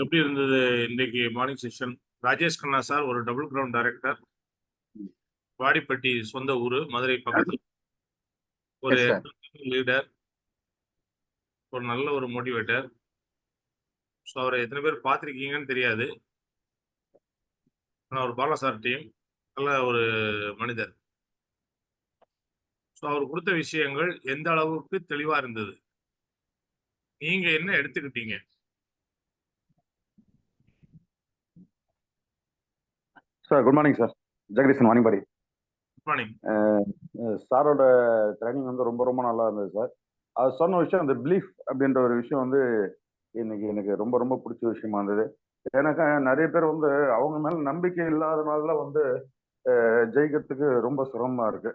எப்படி இருந்தது இன்னைக்கு morning session? Rajesh Khanna sir ஒரு டபுள் கிரவுண்ட் டைரக்டர், வாடிப்பட்டி சொந்த ஊரு, மதுரை பக்கத்தில். ஒரு Yes, sir. லீடர், ஒரு நல்ல ஒரு மோட்டிவேட்டர். ஸோ அவரை எத்தனை பேர் பார்த்துருக்கீங்கன்னு தெரியாது. ஆனால் ஒரு பாலா சார் டீம் நல்ல ஒரு மனிதர். ஸோ அவர் கொடுத்த விஷயங்கள் எந்த அளவுக்கு தெளிவா இருந்தது? நீங்க என்ன எடுத்துக்கிட்டீங்க? Sir good morning sir. Jagadeesan Vanipadi. Good morning. சாரோட ட்ரைனிங் வந்து ரொம்ப ரொம்ப நல்லா இருந்தது சார். அது சொன்ன விஷயம் அந்த பிலீஃப் அப்படின்ற ஒரு விஷயம் வந்து இன்னைக்கு எனக்கு ரொம்ப ரொம்ப பிடிச்ச விஷயமா இருந்தது. எனக்கு நிறைய பேர் வந்து அவங்க மேல நம்பிக்கை இல்லாதனால வந்து ஜெயிக்கிறதுக்கு ரொம்ப சிரமமா இருக்கு.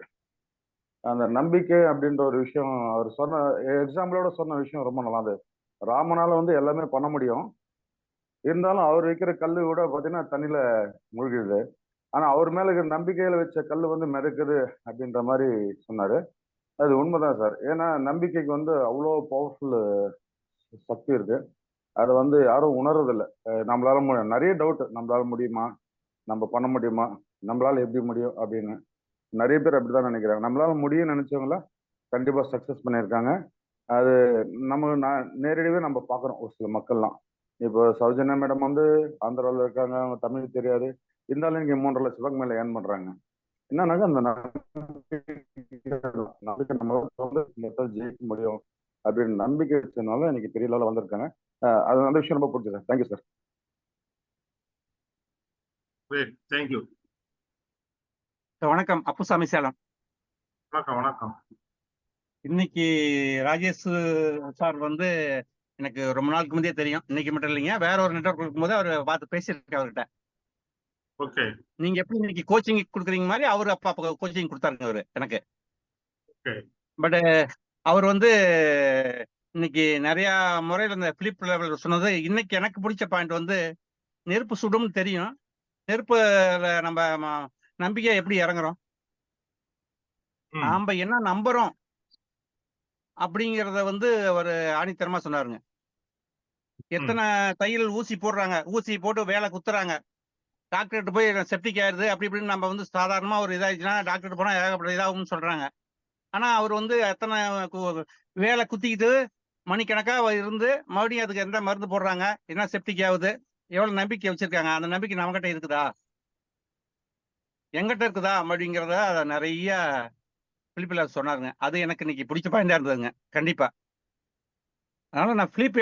அந்த நம்பிக்கை அப்படின்ற ஒரு விஷயம் அவர் சொன்ன எக்ஸாம்பிளோட சொன்ன விஷயம் ரொம்ப நல்லா இருந்தது. ராமனால வந்து எல்லாமே பண்ண முடியும், இருந்தாலும் அவர் வைக்கிற கல்லு கூட பாத்தீங்கன்னா தண்ணியில மூழ்கிடுது. ஆனா அவர் மேல இருக்கிற நம்பிக்கையில வச்ச கல்லு வந்து மிதக்குது அப்படின்ற மாதிரி சொன்னாரு. அது உண்மைதான் சார். ஏன்னா நம்பிக்கைக்கு வந்து அவ்வளோ பவர்ஃபுல் சக்தி இருக்கு. அதை வந்து யாரும் உணர்றதில்ல. நம்மளால நிறைய டவுட், நம்மளால முடியுமா, நம்ம பண்ண முடியுமா, நம்மளால எப்படி முடியும் அப்படின்னு நிறைய பேர் அப்படிதான் நினைக்கிறாங்க. நம்மளால முடியும்னு நினைச்சவங்கள கண்டிப்பா சக்சஸ் பண்ணியிருக்காங்க. அது நம்ம நேரடியாவே நம்ம பார்க்குறோம். ஒரு சில மக்கள்லாம் இப்போ சௌஜன்யா மேடம் வந்து ஆந்திராவில் இருக்காங்க, அவங்க தமிழ் தெரியாது, இருந்தாலும் இங்கே 3.5 லட்சம் மேல ஏர்ன் பண்றாங்க. என்னன்னாக்கா அந்த நம்பிக்கை நம்ம வந்து ஜெயிக்க முடியும் அப்படின்னு நம்பிக்கை வச்சதுனால இன்னைக்கு பெரிய லெவலில் வந்திருக்காங்க. அது அந்த விஷயம் ரொம்ப பிடிச்சது சார். Thank you sir. தேங்க்யூ. வணக்கம், அப்புசாமி சேலம். வணக்கம் வணக்கம். இன்னைக்கு ராஜேஷ் சார் வந்து எனக்கு ரொம்ப நாளுக்கு முந்தைய தெரியும். இன்னைக்கு மட்டும் இல்லைங்க, வேற ஒரு நெட்வொர்க் இருக்கும்போது அவர் பார்த்து பேசியிருக்கேன் அவர்கிட்ட. ஓகே. நீங்க எப்படி இன்னைக்கு கோச்சிங் கொடுக்குறீங்க மாதிரி அவரு அப்ப கோச்சிங் கொடுத்தாருங்க அவரு எனக்கு. பட் அவர் வந்து இன்னைக்கு நிறைய முறையில் இந்த பிலிப் லெவல் சொன்னது இன்னைக்கு எனக்கு பிடிச்ச பாயிண்ட் வந்து நெருப்பு சுடும்னு தெரியும், நெருப்புல நம்ம நம்பிக்கை எப்படி இறங்குறோம், நாம என்ன நம்புறோம் அப்படிங்கிறத வந்து ஒரு ஆணித்தரமா சொன்னாருங்க. எத்தனை தையல் ஊசி போடுறாங்க, ஊசி போட்டு வேலை குத்துறாங்க, டாக்டர்கிட்ட போய் செப்டிக் ஆயிருது அப்படி இப்படின்னு நம்ம வந்து சாதாரணமா ஒரு இதாச்சுன்னா டாக்டர்கிட்ட போனா ஏகப்பட்ட இதாகும்னு சொல்றாங்க. ஆனா அவர் வந்து எத்தனை வேலை குத்திக்கிட்டு மணிக்கணக்கா இருந்து மறுபடியும் அதுக்கு எந்த மருந்து போடுறாங்க, என்ன செப்டிக் ஆகுது, எவ்வளவு நம்பிக்கை வச்சிருக்காங்க, அந்த நம்பிக்கை நம்மகிட்ட இருக்குதா, எங்கிட்ட இருக்குதா அப்படிங்கிறத அதை நிறைய பிலிப்பில் சொன்னாருங்க. அது எனக்கு இன்னைக்கு பிடிச்ச பாயிண்டா இருந்ததுங்க கண்டிப்பா. அதனால நான் பிலிப்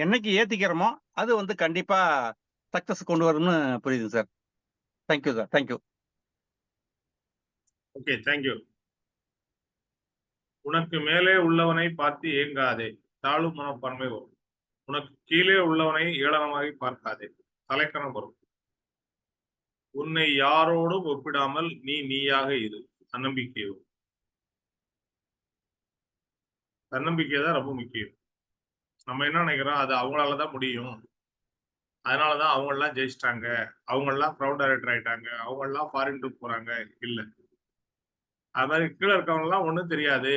என்னைக்கு ஏத்திக்கிறோமோ அது வந்து கண்டிப்பா சக்சஸ் கொண்டு வரும்னு புரியுது sir. Thank you sir. Thank you. Okay, thank you. உனக்கு மேலே உள்ளவனை பார்த்து ஏங்காதே, தாழும் மனப்பான்மை வரும். உனக்கு கீழே உள்ளவனை ஏளனமாகி பார்க்காதே, தலைக்கணம் வரும். உன்னை யாரோடும் ஒப்பிடாமல் நீ நீயாக இரு, தன்னம்பிக்கை வரும். தன்னம்பிக்கை தான் ரொம்ப முக்கியம். நம்ம என்ன நினைக்கிறோம், அது அவங்களாலதான் முடியும், அதனாலதான் அவங்க எல்லாம் ஜெயிச்சிட்டாங்க, அவங்க எல்லாம் கிரவுண்ட் டைரக்டர் ஆயிட்டாங்க, அவங்க எல்லாம் ஃபாரின் ட்ரிப் போறாங்க. இல்ல, அது மாதிரி கீழே இருக்கவங்க எல்லாம் ஒண்ணும் தெரியாது,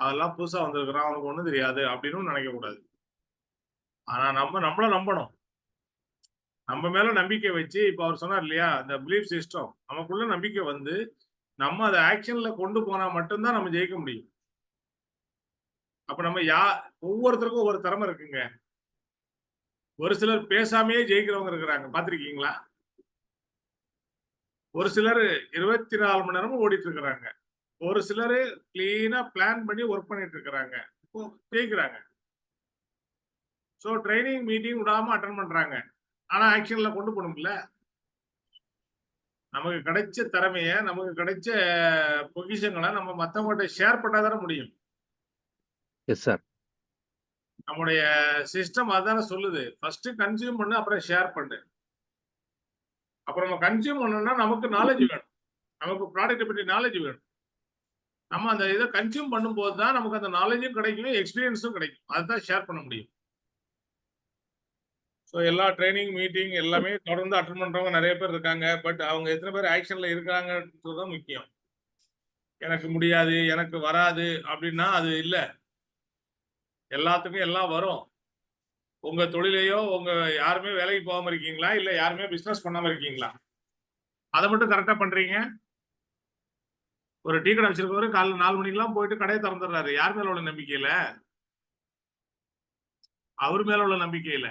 அதெல்லாம் புதுசா வந்திருக்கிறான், அவனுக்கு ஒண்ணும் தெரியாது அப்படின்னு நினைக்க கூடாது. ஆனா நம்மள நம்பணும். நம்ம மேல நம்பிக்கை வச்சு, இப்ப அவர் சொன்னார் இல்லையா, இந்த பிலீஃப் சிஸ்டம் நமக்குள்ள நம்பிக்கை வந்து நம்ம அதை ஆக்ஷன்ல கொண்டு போனா மட்டும்தான் நம்ம ஜெயிக்க முடியும். அப்ப நம்ம ஒவ்வொருத்தருக்கும் ஒவ்வொரு திறமை இருக்குங்க. ஒரு சிலர் பேசாமையே ஜெயிக்கிறவங்க இருக்கிறாங்க, பாத்திருக்கீங்களா? ஒரு சிலர் 24 மணி நேரமும் ஓடிட்டு இருக்கிறாங்க. ஒரு சிலர் கிளீனா பிளான் பண்ணி ஒர்க் பண்ணிட்டு இருக்கிறாங்க, ஜெயிக்கிறாங்க. சோ ட்ரைனிங் மீட்டிங் விடாம அட்டன் பண்றாங்க, ஆனா ஆக்ஷன்ல கொண்டு போகணும்ல. நமக்கு கிடைச்ச திறமைய, நமக்கு கிடைச்ச பொசிஷன்களை நம்ம மத்தவங்கள்ட்ட ஷேர் பண்ணாதானே முடியும். Yes sir. நம்முடைய சிஸ்டம் அதானே சொல்லுது, ஃபர்ஸ்ட் கன்சியூம் பண்ணு, அப்புறம் ஷேர் பண்ணு. அப்புறம் நம்ம கன்சியூம் பண்ணணும்னா நமக்கு நாலேஜ் வேணும், நமக்கு ப்ராடக்ட் பற்றி நாலேஜ் வேணும். நம்ம அந்த இதை கன்சியூம் பண்ணும்போது தான் நமக்கு அந்த நாலேஜும் கிடைக்கும், எக்ஸ்பீரியன்ஸும் கிடைக்கும். அதுதான் ஷேர் பண்ண முடியும். ஸோ எல்லா ட்ரைனிங் மீட்டிங் எல்லாமே தொடர்ந்து அட்டன் பண்றவங்க நிறைய பேர் இருக்காங்க. பட் அவங்க எத்தனை பேர் ஆக்ஷன்ல இருக்காங்கன்றது தான் முக்கியம். எனக்கு முடியாது, எனக்கு வராது அப்படின்னா அது இல்லை. எல்லாத்துக்கும் எல்லாம் வரும். உங்க தொழிலையோ உங்க யாருமே வேலைக்கு போகாம இருக்கீங்களா? இல்ல யாருமே பிசினஸ் பண்ணாம இருக்கீங்களா? அத மட்டும் கரெக்ட்டா பண்றீங்க. ஒரு டீ கடை வச்சிருக்கவரு காலைல 4 மணிக்கெல்லாம் போயிட்டு கடைய திறந்துடுறாரு. யார் மேல உள்ள நம்பிக்கையில? அவர் மேல உள்ள நம்பிக்கையில.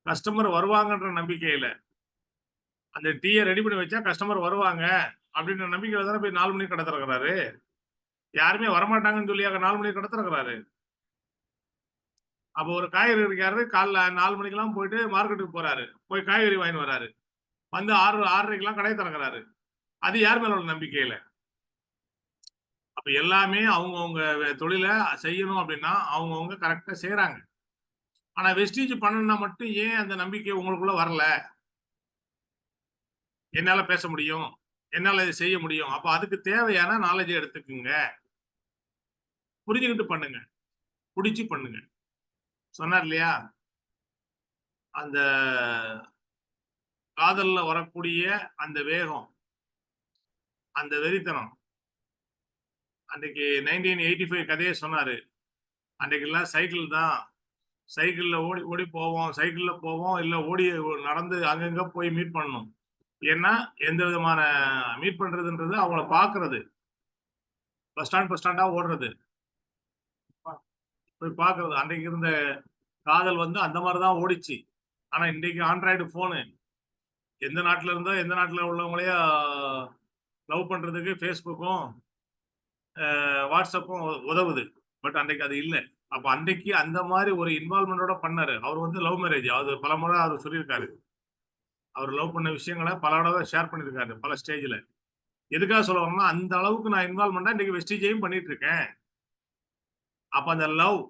கஸ்டமர் வருவாங்கன்ற நம்பிக்கையில. அந்த டீய ரெடி பண்ணி வச்சா கஸ்டமர் வருவாங்க அப்படின்ற நம்பிக்கையில தானே போய் 4 மணிக்கு கடை திறக்கிறாரு. யாருமே வரமாட்டாங்கன்னு சொல்லியா 4 மணிக்கு கடை திறக்கிறாரு. அப்போ ஒரு காய்கறி விற்கிறாரு காலைல 4 மணிக்கெல்லாம் போயிட்டு மார்க்கெட்டுக்கு போறாரு. போய் காய்கறி வாங்கிட்டு வராரு. வந்து 6, 6:30க்கெல்லாம் கடைய திறக்கிறாரு. அது யார் மேல உள்ள நம்பிக்கையில? அப்ப எல்லாமே அவங்கவங்க தொழில செய்யணும் அப்படின்னா, அவங்கவங்க கரெக்ட்டா செய்றாங்க. ஆனா வெஸ்டீஜ் பண்ணணும்னா மட்டும் ஏன் அந்த நம்பிக்கை உங்களுக்குள்ள வரல? என்னால பேச முடியும். என்னால இத செய்ய முடியும். அப்ப அதுக்கு தேவையான நாலேட்ஜ எடுத்துக்குங்க. புரிஞ்சுகிட்டு பண்ணுங்க. புடிச்சு பண்ணுங்க. சொன்னார் இல்லையா? அந்த காதல்ல வரக்கூடிய அந்த வேகம், அந்த வெறித்தனம். அன்னைக்கு 1985 கதைய சொன்னாரு. அன்னைக்கெல்லாம் சைக்கிள் தான். சைக்கிள்ல ஓடி ஓடி போவோம். சைக்கிள்ல போவோம். இல்ல ஓடி நடந்து அங்கங்க போய் மீட் பண்ணணும். ஏன்னா, எந்த விதமான மீட் பண்றதுன்றது அவங்கள பார்க்கிறது. பஸ் ஸ்டாண்டா ஓடுறது. போய் பார்க்கிறது. அன்னைக்கு இருந்த காதல் வந்து அந்த மாரி தான் ஓடிச்சு. ஆனா இன்னைக்கு ஆண்ட்ராய்டு ஃபோனு. எந்த நாட்டுல இருந்தோ, எந்த நாட்டுல உள்ளவங்களையும் லவ் பண்றதுக்கு Facebookம், WhatsAppம் உதவுது. பட் அன்னைக்கு அது இல்ல. அப்ப அன்னைக்கு அந்த மாரி ஒரு இன்வால்வ்மென்ட்டோட பண்ணாரு. அவரு வந்து லவ் மேரேஜ். அது பலமுறை அவரு சொல்லியிருக்காரு. அவர் லவ் பண்ண விஷயங்கள பல தடவ ஷேர் பண்ணியிருக்காரு. பல ஸ்டேஜ்ல. எதுக்காக சொல்ல வரேன்னா, அந்த அளவுக்கு நான் இன்வால்வ்மென்ட்டா இன்னைக்கு வெஸ்டீஜையும் பண்ணிட்டு இருக்கேன். அப்ப அந்த லவ்,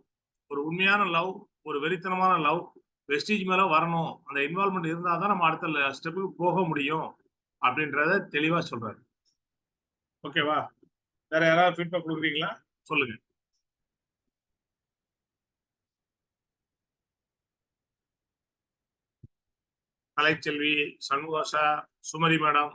ஒரு உண்மையான லவ், ஒரு வெறித்தனமான லவ், வெஸ்டீஜ் மேல வரணும். அந்த இன்வால்வ்மென்ட் இருந்தா தான் நம்ம அடுத்த ஸ்டெப்புக்கு போக முடியும். அப்படின்றத தெளிவா சொல்றாரு. ஓகேவா? வேற யாராவது ஃபீட்பேக் குடுக்குறீங்களா? சொல்லுங்க. கலைச்செல்வி, சண்முகாஷா, சுமதி மேடம்.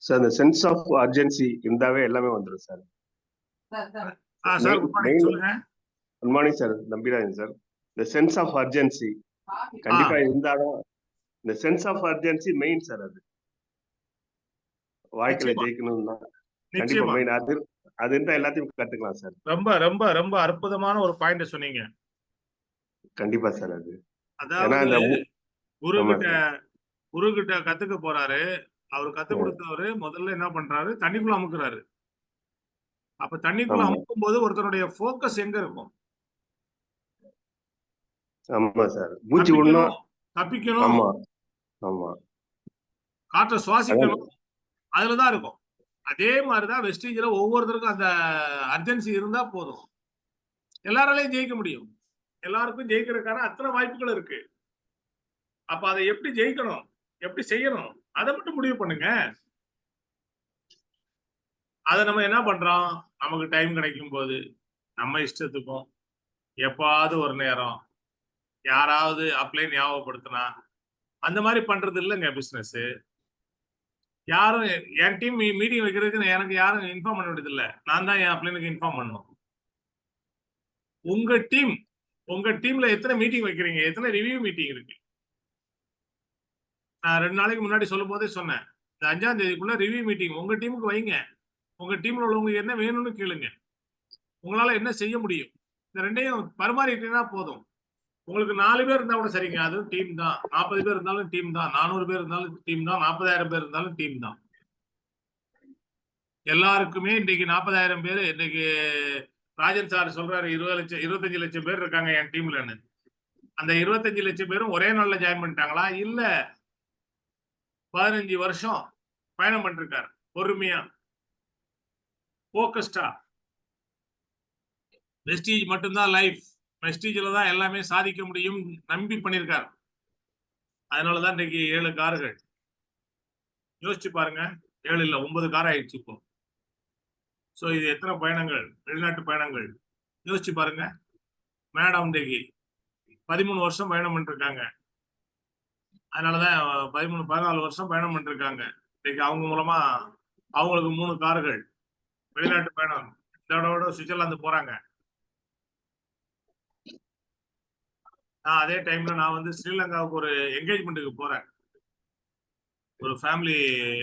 சார் இந்த சென்ஸ் ஆஃப் அர்ஜென்சி இருந்தாவே எல்லாமே வந்துடும் சார். சார் குட் மார்னிங் சொல்லுங்க. Good morning sir, Nambirajan sir. இந்த சென்ஸ் ஆஃப் அர்ஜென்சி கண்டிப்பா இருந்தாலும் இந்த sense of urgency main sir. அது வாழ்க்கையில ஜெயிக்கணும்னா கண்டிப்பா மெயின். அது இருந்தா எல்லாத்தையும் கத்துக்கலாம் சார். ரொம்ப ரொம்ப ரொம்ப அற்புதமான ஒரு பாயிண்ட் சொன்னீங்க. கண்டிப்பா சார். அது அதாவது குரு கிட்ட கத்துக்க போறாரு. அவரு கத்து கொடுத்தவரு முதல்ல என்ன பண்றாரு? தண்ணிக்குள்ள அமுக்குறாரு. அப்ப தண்ணிக்குள்ள அமுக்கும் போது ஒருத்தருடைய போக்கஸ் எங்க இருக்கும்? ஆமா சார். மூச்சு விடணும், தப்பிக்கணும். ஆமா ஆமா, காற்றை சுவாசிக்கணும். அதுலதான் இருக்கும். அதே மாதிரிதான் வெஸ்டீஜ்ல ஒவ்வொருத்தருக்கும் அந்த அர்ஜென்சி இருந்தா போதும். எல்லாராலையும் ஜெயிக்க முடியும். எல்லாருக்கும் ஜெயிக்கிறதுக்கான அத்தனை வாய்ப்புகள் இருக்கு. அப்ப அதை எப்படி ஜெயிக்கணும்? எப்படி செய்யணும்? அதை மட்டும் முடிவு பண்ணுங்க. அதை நம்ம என்ன பண்றோம்? நமக்கு டைம் கிடைக்கும் போது நம்ம இஷ்டத்துக்கும் எப்பாவது ஒரு நேரம் யாராவது அப்ளை ஞாபகப்படுத்தினா அந்த மாதிரி பண்றது இல்லைங்க பிசினஸ். யாரும் என் டீம் மீட்டிங் வைக்கிறதுக்கு எனக்கு யாரும் இன்ஃபார்ம் பண்ண வேண்டியது இல்லை. நான் தான் என் அப்ளைனுக்கு இன்ஃபார்ம் பண்ணணும். உங்க டீம்ல எத்தனை மீட்டிங் வைக்கிறீங்க? எத்தனை ரிவ்யூ மீட்டிங் இருக்கு? நான் 2 நாளைக்கு முன்னாடி சொல்லும் போதே சொன்னேன். இந்த 5ஆம் தேதிக்குள்ள ரிவ்யூ மீட்டிங் உங்க டீமுக்கு வைங்க. உங்க டீம்ல உள்ளவங்க என்ன வேணும்னு கேளுங்க. உங்களால என்ன செய்ய முடியும்? இந்த 2யும் பரிமாறிட்டீங்கன்னா போதும். உங்களுக்கு 4 பேர் இருந்தா கூட சரிங்க. அது டீம் தான். 40 பேர் இருந்தாலும் டீம் தான். 400 பேர் இருந்தாலும் டீம் தான். 40,000 பேர் இருந்தாலும் டீம் தான். எல்லாருக்குமே இன்னைக்கு 40,000 பேர் இன்னைக்கு ராஜன் சார் சொல்றாரு 25 லட்சம் பேர் இருக்காங்க என் டீம்லன்னு. அந்த 25 லட்சம் பேரும் ஒரே நாள்ல ஜாயின் பண்ணிட்டாங்களா? இல்ல. 15 வருஷம் பயணம் பண்ணிருக்காரு. பொறுமையா, போக்கஸ்டா. வெஸ்டீஜ் மட்டும்தான் லைஃப். வெஸ்டீஜ்ல தான் எல்லாமே சாதிக்க முடியும் நம்பி பண்ணிருக்காரு. அதனாலதான் இன்னைக்கு 7 கார்கள். யோசிச்சு பாருங்க. 7 இல்ல 9 கார் ஆயிடுச்சு இப்போ. சோ இது எத்தனை பயணங்கள்? வெளிநாட்டு பயணங்கள். யோசிச்சு பாருங்க. மேடம் இன்னைக்கு 13 வருஷம் பயணம் பண்ணிருக்காங்க. அதனாலதான் 13, 14 வருஷம் பயணம் பண்ணிருக்காங்க. இன்னைக்கு அவங்க மூலமா அவங்களுக்கு 3 கார்கள் வெளிநாட்டு பயணம். இதோட சுவிட்சர்லாந்து போறாங்க. நான் அதே டைம்ல நான் வந்து ஸ்ரீலங்காவுக்கு ஒரு என்கேஜ்மெண்ட்டுக்கு போறேன். ஒரு ஃபேமிலி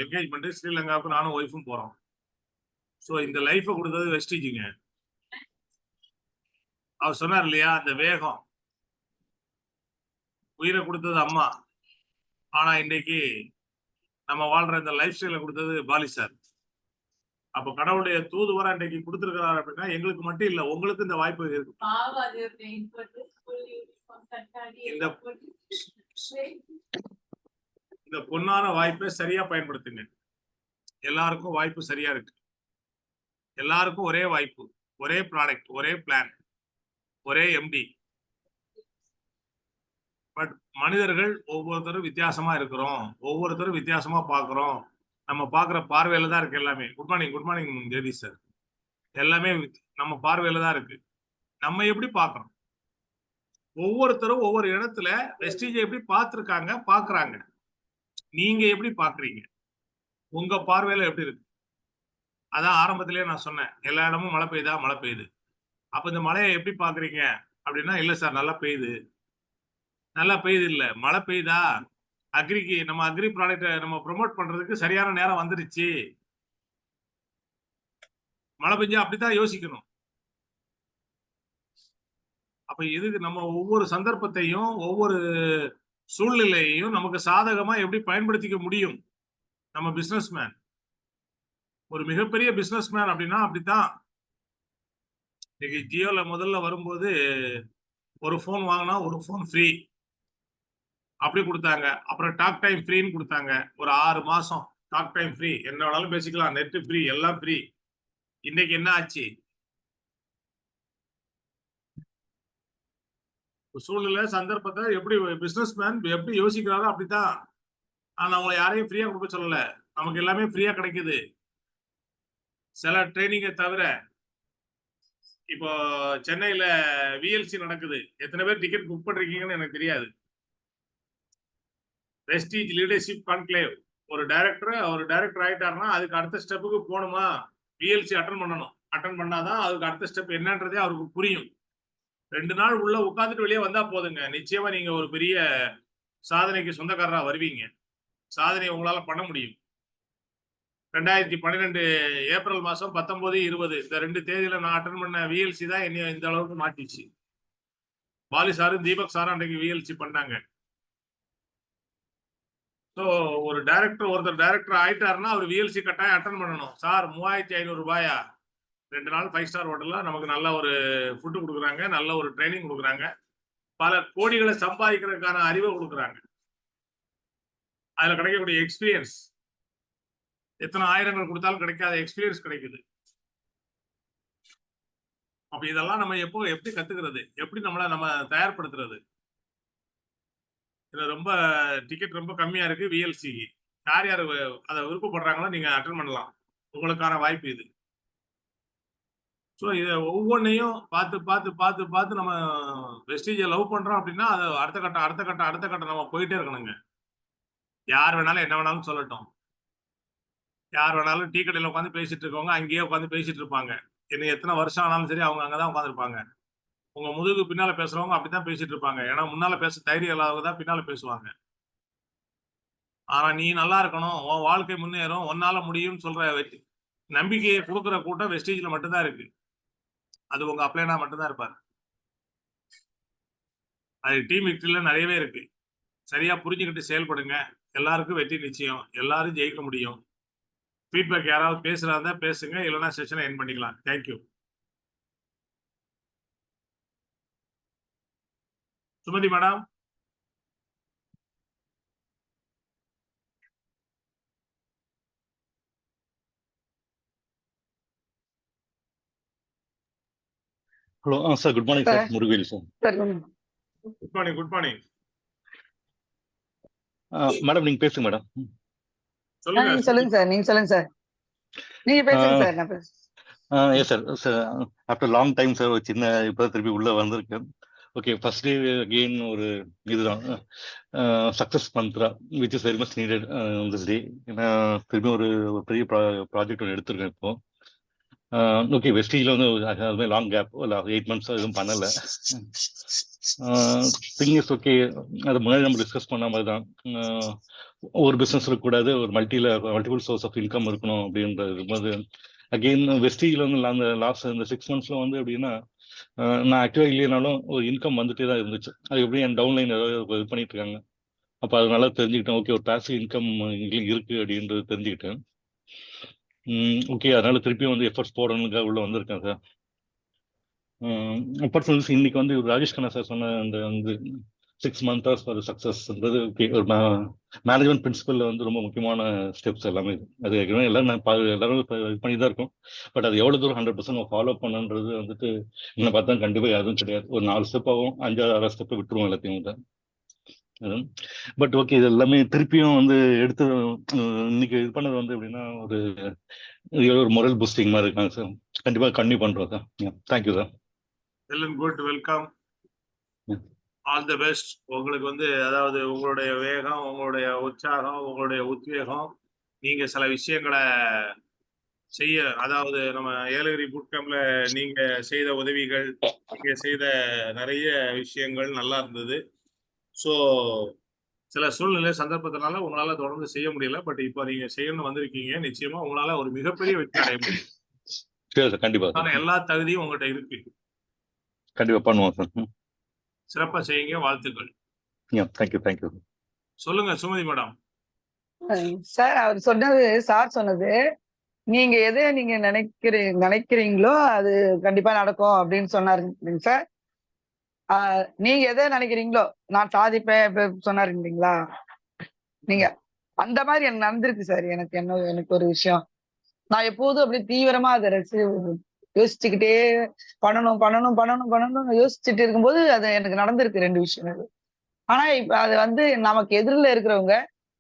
என்கேஜ்மெண்ட் ஸ்ரீலங்காவுக்கு நானும் ஒய்ஃபும் போறோம். ஸோ இந்த லைஃபை கொடுத்தது வெஸ்டீஜுங்க. அவர் சொன்னார் இல்லையா, அந்த வேகம் உயிரை கொடுத்தது அம்மா. ஆனா இன்னைக்கு நம்ம வாழ்ற இந்த லைஃப் ஸ்டைலை கொடுத்தது பாலி சார். அப்ப கடவுளுடைய தூதுவரா இன்னைக்கு கொடுத்திருக்கிறார் அப்படின்னா எங்களுக்கு மட்டும் இல்ல, உங்களுக்கு இந்த வாய்ப்பு இருக்கு. இந்த பொன்னான வாய்ப்பை சரியா பயன்படுத்துங்க. எல்லாருக்கும் வாய்ப்பு சரியா இருக்கு. எல்லாருக்கும் ஒரே வாய்ப்பு, ஒரே ப்ராடக்ட், ஒரே பிளான், ஒரே எம்டி. பட் மனிதர்கள் ஒவ்வொருத்தரும் வித்தியாசமா இருக்கிறோம், ஒவ்வொருத்தரும் வித்தியாசமா பாக்குறோம். நம்ம பாக்குற பார்வையில தான் இருக்கு எல்லாமே. Good morning Jagadish sir. எல்லாமே நம்ம பார்வையில தான் இருக்கு. நம்ம எப்படி பாக்குறோம்? ஒவ்வொருத்தரும் ஒவ்வொரு இடத்துல வெஸ்டீஜ் எப்படி பார்த்திருக்காங்க, பாக்குறாங்க. நீங்க எப்படி பாக்குறீங்க? உங்க பார்வையில எப்படி இருக்கு? அதான் ஆரம்பத்திலேயே நான் சொன்னேன், எல்லா இடமும் மழை பெய்யுதா? மழை பெய்யுது. அப்ப இந்த மழையை எப்படி பாக்குறீங்க அப்படின்னா, இல்ல சார் நல்லா பெய்யுது. நல்லா பெய்யுது இல்ல, மழை பெய்யுதா? அக்ரிக்கு நம்ம அக்ரி ப்ராடக்ட் நம்ம ப்ரொமோட் பண்றதுக்கு சரியான நேரம் வந்துருச்சு. மழை பெஞ்சா அப்படித்தான் யோசிக்கணும். அப்ப இதுக்கு நம்ம ஒவ்வொரு சந்தர்ப்பத்தையும் ஒவ்வொரு சூழ்நிலையையும் நமக்கு சாதகமா எப்படி பயன்படுத்திக்க முடியும்? நம்ம பிசினஸ் மேன், ஒரு மிகப்பெரிய பிசினஸ் மேன் அப்படின்னா அப்படித்தான். இன்னைக்கு ஜியோல முதல்ல வரும்போது ஒரு போன் வாங்கினா ஒரு போன் ஃப்ரீ அப்படி கொடுத்தாங்க. அப்புறம் டாக் டைம் ஃப்ரீன்னு கொடுத்தாங்க. ஒரு 6 மாசம் டாக் டைம் ஃப்ரீ, என்ன வேணாலும் பேசிக்கலாம், நெட் ஃப்ரீ, எல்லாம் ஃப்ரீ. இன்னைக்கு என்ன ஆச்சு? சூழ்நிலை சந்தர்ப்பத்தை எப்படி பிசினஸ் மேன் எப்படி யோசிக்கிறாரோ அப்படித்தான். ஆனா அவங்களை யாரையும் ஃப்ரீயா கொடுக்க சொல்லல, நமக்கு எல்லாமே ஃப்ரீயா கிடைக்குது. சில ட்ரைனிங்கை தவிர. இப்போ சென்னையில விஎல்சி நடக்குது. எத்தனை பேர் டிக்கெட் புக் பண்றீங்கன்னு எனக்கு தெரியாது. Vestige leadership conclave. ஒரு டைரக்டர் ஆயிட்டாருன்னா அதுக்கு அடுத்த ஸ்டெப்புக்கு போகணுமா? விஎல்சி அட்டன் பண்ணணும். அட்டன் பண்ணாதான் அதுக்கு அடுத்த ஸ்டெப் என்னன்றதே அவருக்கு புரியும். 2 நாள் உள்ள உட்காந்துட்டு வெளியே வந்தா போதுங்க, நிச்சயமா நீங்க ஒரு பெரிய சாதனைக்கு சொந்தக்காரரா வருவீங்க. சாதனை உங்களால பண்ண முடியும். 2012 ஏப்ரல் மாசம் 19, 20 இந்த 2 தேதியில நான் அட்டன் பண்ண விஎல்சி தான் என்னைய இந்த அளவுக்கு மாத்திச்சு. பாலி சாரும் தீபக் சாரும் அன்றைக்கு விஎல்சி பண்ணாங்க. ஸோ ஒருத்தர் டைரக்டர் ஆயிட்டாருன்னா அவர் விஎல்சி கட்டாயம் அட்டன் பண்ணணும். சார் 3500 ரூபாயா? 2 நாள் 5 ஸ்டார் ஹோட்டல்ல நமக்கு நல்ல ஒரு ஃபுட்டு கொடுக்குறாங்க, நல்ல ஒரு ட்ரைனிங் கொடுக்குறாங்க, பல கோடிகளை சம்பாதிக்கிறதுக்கான அறிவை கொடுக்குறாங்க. அதுல கிடைக்கக்கூடிய எக்ஸ்பீரியன்ஸ், எத்தனை ஆயிரங்கள் கொடுத்தாலும் கிடைக்காத எக்ஸ்பீரியன்ஸ் கிடைக்குது. அப்ப இதெல்லாம் நம்ம எப்படி கத்துக்கிறது? எப்படி நம்ம தயார்படுத்துறது? இதுல ரொம்ப டிக்கெட் ரொம்ப கம்மியா இருக்கு விஎல்சிக்கு. யார் அதை விருப்பப்படுறாங்களோ நீங்க அட்டன் பண்ணலாம். உங்களுக்கான வாய்ப்பு இது. ஸோ இதை ஒவ்வொன்றையும் பார்த்து நம்ம வெஸ்டீஜை லவ் பண்றோம் அப்படின்னா அது அடுத்த கட்டம் நம்ம போயிட்டே இருக்கணுங்க. யார் வேணாலும் என்ன வேணாலும் சொல்லட்டும். யார் வேணாலும் டீ கடையில் உட்காந்து பேசிட்டு இருக்கவங்க அங்கேயே உட்காந்து பேசிட்டு இருப்பாங்க. இன்னும் எத்தனை வருஷம் ஆனாலும் சரி அவங்க அங்கதான் உட்காந்துருப்பாங்க. உங்க முதுகு பின்னால பேசுறவங்க அப்படித்தான் பேசிட்டு இருப்பாங்க. ஏன்னா முன்னால பேச தைரியம் இல்லாதவங்க தான் பின்னால பேசுவாங்க. ஆனா நீ நல்லா இருக்கணும், உன் வாழ்க்கை முன்னேறும், உன்னால முடியும்னு சொல்ற நம்பிக்கையை கொடுக்குற கூட்டம் வெஸ்டீஜ்ல மட்டும்தான் இருக்கு. அது உங்க அப்ளைனா மட்டும்தான் இருப்பாரு. அது டீம் விக்டரியில நிறையவே இருக்கு. சரியா புரிஞ்சுக்கிட்டு செயல்படுங்க. எல்லாருக்கும் வெற்றி நிச்சயம். எல்லாரும் ஜெயிக்க முடியும். ஃபீட்பேக் யாராவது பேசுறாங்க பேசுங்க, இல்லைன்னா செஷனை எண்ட் பண்ணிக்கலாம். Thank you. Sumathi madam. Hello sir, good morning sir. Murugavel sir. Good morning. Madam நீங்க பேசுங்க மேடம். சொல்லுங்க சார். நீங்க சொல்லுங்க சார். நீங்க பேசுங்க சார். நான் பேசுறேன். Yes sir. After long time sir, ஒரு சின்ன இப்போ திருப்பி உள்ள வந்திருக்கேன். ஓகே, ஃபர்ஸ்ட் டே அகெயின் ஒரு இதுதான் success Mantra which is very much needed this day. ஏன்னா திரும்பி ஒரு பெரிய ப்ராஜெக்ட் ஒன்று எடுத்திருக்கேன் இப்போ. ஓகே வெஸ்டீஜில் வந்து அதுமாதிரி லாங் கேப் இல்லை 8 months எதுவும் பண்ணலை. திங் இஸ் ஓகே, அது முன்னாடி நம்ம டிஸ்கஸ் பண்ண மாதிரி தான். ஒரு பிஸ்னஸ் இருக்கக்கூடாது, ஒரு மல்டிபிள் சோர்ஸ் ஆஃப் இன்கம் இருக்கணும் அப்படின்றது போது அகெயின் வெஸ்டீஜில் வந்து அந்த லாஸ்ட் இந்த 6 months வந்து எப்படின்னா நான் ஆக்டிவாக இல்லைனாலும் ஒரு இன்கம் வந்துட்டே தான் இருந்துச்சு. அது எப்படி என் டவுன்லைன் ஏதாவது இது பண்ணிட்டு இருக்காங்க. அப்போ அது நல்லா தெரிஞ்சுக்கிட்டேன். ஓகே ஒரு பாசிவ் இன்கம் இருக்கு அப்படின்றது தெரிஞ்சுக்கிட்டேன். ஓகே அதனால திருப்பியும் வந்து எஃபர்ட்ஸ் போடணுங்க உள்ள வந்திருக்கேன் சார். அப்பார்ட் இன்னைக்கு வந்து ராஜேஷ் கண்ணா சார் சொன்ன அந்த வந்து 6 months ஃபார் சக்ஸஸ்ன்றது ஓகே ஒரு மேனேஜ்மெண்ட் பிரின்சிபல்ல வந்து ரொம்ப முக்கியமான ஸ்டெப்ஸ் எல்லாமே இது. அது எல்லாரும் எல்லாரும் இது பண்ணி தான் இருக்கும். பட் அது எவ்வளோ தூரம் 100% ஃபாலோ பண்ணுன்றது வந்துட்டு என்ன பார்த்தா கண்டிப்பாக யாரும் கிடையாது. ஒரு 4 ஸ்டெப் ஆகும், 5-6 ஸ்டெப்பை விட்டுருவோம் எல்லாத்தையும் தான். பட் ஓகே இது எல்லாமே திருப்பியும் வந்து எடுத்து இன்னைக்கு இது பண்ணது வந்து எப்படின்னா ஒரு மொரல் பூஸ்டிங் மாதிரி இருக்காங்க சார். கண்டிப்பாக கண்டினியூ பண்ணுறோம் sir. Thank you sir. Good, welcome, all the best. உங்களுக்கு வந்து அதாவது உங்களுடைய வேகம், உங்களுடைய உற்சாகம், உங்களுடைய உத்வேகம், நீங்க சில விஷயங்களை செய்ய, அதாவது நம்ம ஏலகிரி புட் கேம்ப்ல நீங்க செய்த உதவிகள், நீங்க செய்த நிறைய விஷயங்கள் நல்லா இருந்தது. ஸோ சில சூழ்நிலை சந்தர்ப்பத்தினால உங்களால தொடர்ந்து செய்ய முடியல. பட் இப்போ நீங்க செய்யணும்னு வந்திருக்கீங்க. நிச்சயமா உங்களால ஒரு மிகப்பெரிய வெற்றி அடைய முடியும். சரி சார், கண்டிப்பா ஆனா எல்லா தகுதியும் உங்கள்கிட்ட இருக்கு. கண்டிப்பா பண்ணுவோம் சார். சிறப்பா செய்யுங்க. வாழ்த்துக்கள். தேங்க்யூ. சொல்லுங்க சுமதி மேடம். சார் அவர் சொன்னது, சார் சொன்னது, நீங்க எதை நீங்க நினைக்கிறீங்களோ அது கண்டிப்பா நடக்கும் அப்படின்னு சொன்னாருங்க சார். நீங்க எதை நினைக்கிறீங்களோ நான் சாதிப்பேன் இப்ப சொன்னாரு இல்லைங்களா, நீங்க அந்த மாதிரி எனக்கு நடந்திருக்கு சார். எனக்கு ஒரு விஷயம், நான் எப்போதும் அப்படி தீவிரமா அதை யோசிச்சுக்கிட்டே பண்ணணும் யோசிச்சுட்டு இருக்கும்போது அது எனக்கு நடந்திருக்கு 2 விஷயம். ஆனா இப்ப அது வந்து நமக்கு எதிரில இருக்கிறவங்க,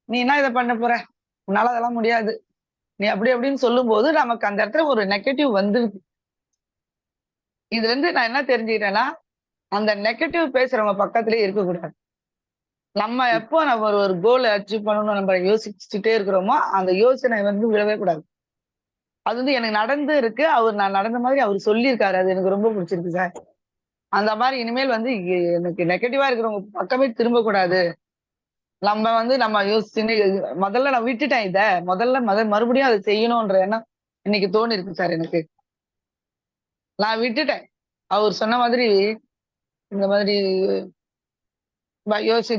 நீ என்ன இதை பண்ண போற, உன்னால அதெல்லாம் முடியாது, நீ அப்படின்னு சொல்லும் போது நமக்கு அந்த இடத்துல ஒரு நெகட்டிவ் வந்துருது. இதுல இருந்து நான் என்ன தெரிஞ்சுக்கிட்டேன்னா, அந்த நெகட்டிவ் பேசுறவங்க பக்கத்திலே இருக்கக்கூடாது. நம்ம எப்போ நம்ம ஒரு கோலை அச்சீவ் பண்ணணும் நம்ம யோசிச்சுட்டே இருக்கிறோமோ அந்த யோசனை வந்து விடவே கூடாது. அது வந்து எனக்கு நடந்து இருக்கு. நான் நடந்த மாதிரி அவர் சொல்லியிருக்காரு. அது எனக்கு ரொம்ப பிடிச்சிருக்கு சார். அந்த மாதிரி இனிமேல் வந்து எனக்கு நெகட்டிவா இருக்கிறவங்க பக்கமே திரும்ப கூடாது. நம்ம வந்து நம்ம யோசிச்சுன்னு முதல்ல நான் விட்டுட்டேன். மறுபடியும் அதை செய்யணும்ன்ற எண்ணம் இன்னைக்கு தோணி இருக்கு சார் எனக்கு. நான் விட்டுட்டேன். அவர் சொன்ன மாதிரி இந்த மாதிரி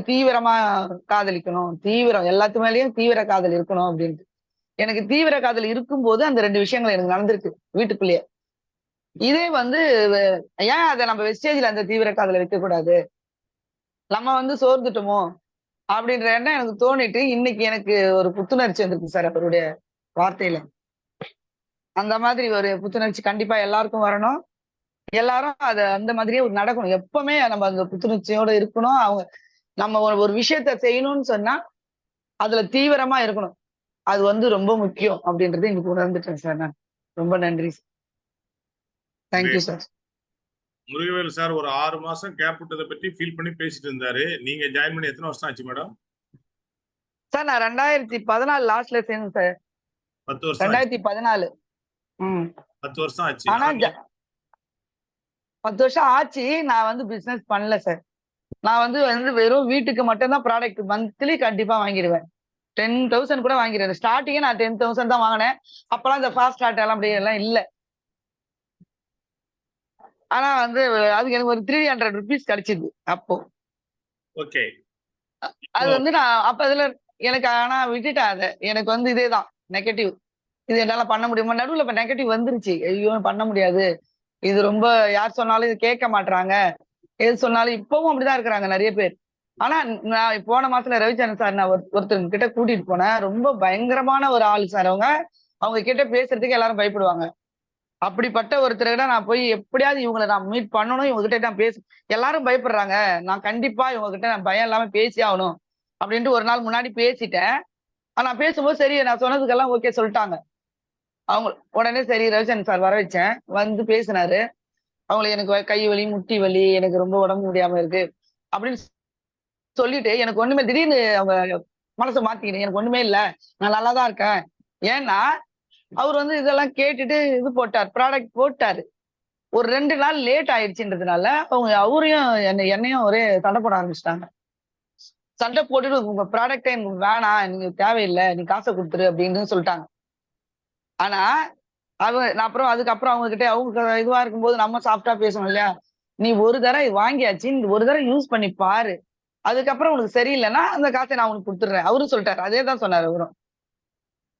தீவிரமா காதலிக்கணும், எல்லாத்து மேலயும் தீவிர காதல் இருக்கணும் அப்படின்ட்டு. எனக்கு தீவிர காதல் இருக்கும்போது அந்த 2 விஷயங்கள் எனக்கு நடந்திருக்கு வீட்டுக்குள்ளேயே. இதே வந்து ஏன் அதை நம்ம வெஸ்டேஜ்ல அந்த தீவிர காதலை வைக்க கூடாது, நம்ம வந்து சோர்ந்துட்டோமோ அப்படின்ற எண்ணம் எனக்கு தோணிட்டு இன்னைக்கு எனக்கு ஒரு புத்துணர்ச்சி வந்திருக்கு சார் அவருடைய வார்த்தையில. அந்த மாதிரி ஒரு புத்துணர்ச்சி கண்டிப்பா எல்லாருக்கும் வரணும். எல்லாரும் அந்த மாதிரியே நடக்கணும். எப்பவுமே நம்ம அந்த புத்துணர்ச்சியோட இருக்கணும். நம்ம ஒரு விஷயத்த செய்யணும்னு சொன்னா அதுல தீவிரமா இருக்கணும். அது வந்து ரொம்ப முக்கியம் அப்படின்றது இன்னைக்கு உணர்ந்துட்டேன் சார். நான் ரொம்ப நன்றி sir. Thank you sir. Murugavel sir ஒரு 6 மாசம் கேப் விட்டதை பற்றி ஃபீல் பண்ணி பேசிட்டு இருந்தாரு. நீங்க ஜாயின் பண்ணி எத்தனை வருஷம் ஆச்சு மேடம்? சார் நான் 2014 லாஸ்ட்ல சேர்ந்தேன் சார். 10 வருஷம். 2014. 10 வருஷம் ஆச்சு. ஆனா 10 வருஷம் ஆச்சு. நான் வந்து பிசினஸ் பண்ணல சார். நான் வந்து வெறும் வீட்டுக்கு மட்டும் தான் ப்ராடக்ட் மந்த்லி கண்டிப்பா வாங்கிடுவேன். 10,000 கூட வாங்கிடுவேன். ஸ்டார்டிங்கே நான் 10,000 தான் வாங்கினேன். அப்பெல்லாம் இந்த ஃபாஸ்ட் ஸ்டார்ட் எல்லாம் அப்படி எல்லாம் இல்ல. ஆனா வந்து அதுக்கு எனக்கு ஒரு 300 rupees கிடைச்சிது அப்போ. ஓகே. அது வந்து நான் அப்ப இதுல எனக்கு ஆனா விட்டுட்டேன் அதை. எனக்கு வந்து இதேதான் நெகட்டிவ். இது என்னால பண்ண முடியுமா, நடுவுல இப்ப நெகட்டிவ் வந்துருச்சு. ஐயோ பண்ண முடியாது, இது ரொம்ப யார் சொன்னாலும் இது கேட்க மாட்டாங்க, எது சொன்னாலும் இப்பவும் அப்படிதான் இருக்கிறாங்க நிறைய பேர். ஆனா நான் போன மாசத்துல ரவிச்சந்திரன் சார் நான் ஒருத்தர் கிட்ட கூட்டிட்டு போனேன். ரொம்ப பயங்கரமான ஒரு ஆளு சார். அவங்க கிட்ட பேசுறதுக்கு எல்லாரும் பயப்படுவாங்க. அப்படிப்பட்ட ஒருத்தர்கிட்ட நான் போய் எப்படியாவது இவங்களை நான் மீட் பண்ணணும், இவங்க கிட்ட நான் எல்லாரும் பயப்படுறாங்க, நான் கண்டிப்பா இவங்க கிட்ட நான் பயம் இல்லாம பேசி ஆகணும் அப்படின்ட்டு ஒரு நாள் முன்னாடி பேசிட்டேன். ஆனா பேசும்போது சரி நான் சொன்னதுக்கெல்லாம் ஓகே சொல்லிட்டாங்க அவங்க. உடனே சரி ரவிச்சந்திரன் சார் வர வச்சேன். வந்து பேசினாரு. அவங்களுக்கு எனக்கு கை வலி முட்டி வலி, எனக்கு ரொம்ப உடம்பு முடியாம இருக்கு அப்படின்னு சொல்லிட்டு எனக்கு ஒண்ணுமே, திடீர்னு அவங்க மனசை மாத்திக்கிட்டு எனக்கு ஒண்ணுமே இல்லை, நான் நல்லாதான் இருக்கேன். ஏன்னா அவர் வந்து இதெல்லாம் கேட்டுட்டு இது போட்டார், ப்ராடக்ட் போட்டாரு. ஒரு 2 நாள் லேட் ஆயிடுச்சுன்றதுனால அவரையும் என்னையும் ஒரே சண்டை போட ஆரம்பிச்சிட்டாங்க. சண்டை போட்டுட்டு உங்க ப்ராடக்டே எனக்கு வேணாம், நீங்க தேவையில்லை, நீ காசை கொடுத்துரு அப்படின்னு சொல்லிட்டாங்க. ஆனா நான் அப்புறம் அதுக்கப்புறம் அவங்க கிட்ட அவங்க இதுவா இருக்கும்போது நம்ம சாஃப்டா பேசணும் இல்லையா? நீ ஒரு தடவை வாங்கியாச்சு, நீ ஒரு தடவை யூஸ் பண்ணி பாரு, அதுக்கப்புறம் உனக்கு சரியில்லைன்னா அந்த காசை நான் உனக்கு கொடுத்துடுறேன். அவரும் சொல்லிட்டாரு, அதே தான் சொன்னாரு அவரும்.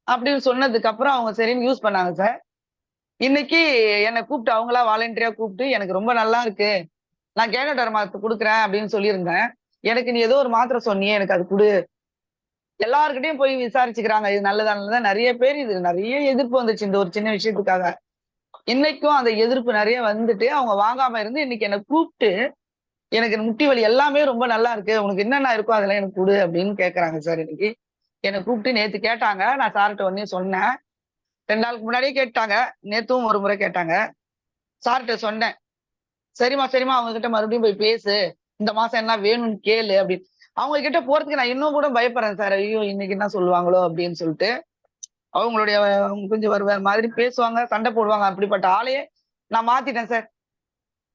அப்படின்னு சொன்னதுக்கு அப்புறம் அவங்க சரின்னு யூஸ் பண்ணாங்க சார். இன்னைக்கு என்னை கூப்பிட்டு அவங்களா வாலண்டியரா கூப்பிட்டு எனக்கு ரொம்ப நல்லா இருக்கு, நான் கேனோடர்மாத்து கொடுக்குறேன் அப்படின்னு சொல்லியிருந்தேன். எனக்கு நீ ஏதோ ஒரு மாத்திரை சொன்னியே, எனக்கு அது கொடு. எல்லார்கிட்டயும் போய் விசாரிச்சுக்கிறாங்க, இது நல்லதா நல்லதா. நிறைய பேர் இது நிறைய எதிர்ப்பு வந்துச்சு இந்த ஒரு சின்ன விஷயத்துக்காக. இன்னைக்கும் அந்த எதிர்ப்பு நிறைய வந்துட்டு அவங்க வாங்காம இருந்து இன்னைக்கு என்னை கூப்பிட்டு எனக்கு முட்டி வலி எல்லாமே ரொம்ப நல்லா இருக்கு, உனக்கு என்னென்ன இருக்கோ அதெல்லாம் எனக்கு கொடு அப்படின்னு கேட்கறாங்க சார். இன்னைக்கு என்னை கூப்பிட்டு நேத்து கேட்டாங்க, நான் சார்கிட்ட உடனே சொன்னேன். 2 நாளுக்கு முன்னாடியே கேட்டாங்க, நேத்தும் ஒரு முறை கேட்டாங்க. சார்கிட்ட சொன்னேன், சரிம்மா சரிம்மா அவங்க கிட்ட மறுபடியும் போய் பேசு, இந்த மாசம் என்ன வேணும்னு கேளு அப்படின்னு. அவங்க கிட்ட போறதுக்கு நான் இன்னும் கூட பயப்படுறேன் சார். ஐயோ இன்னைக்கு என்ன சொல்லுவாங்களோ அப்படின்னு சொல்லிட்டு. அவங்க கொஞ்சம் வேற மாதிரி பேசுவாங்க, சண்டை போடுவாங்க. அப்படிப்பட்ட ஆளையே நான் மாத்திட்டேன் சார்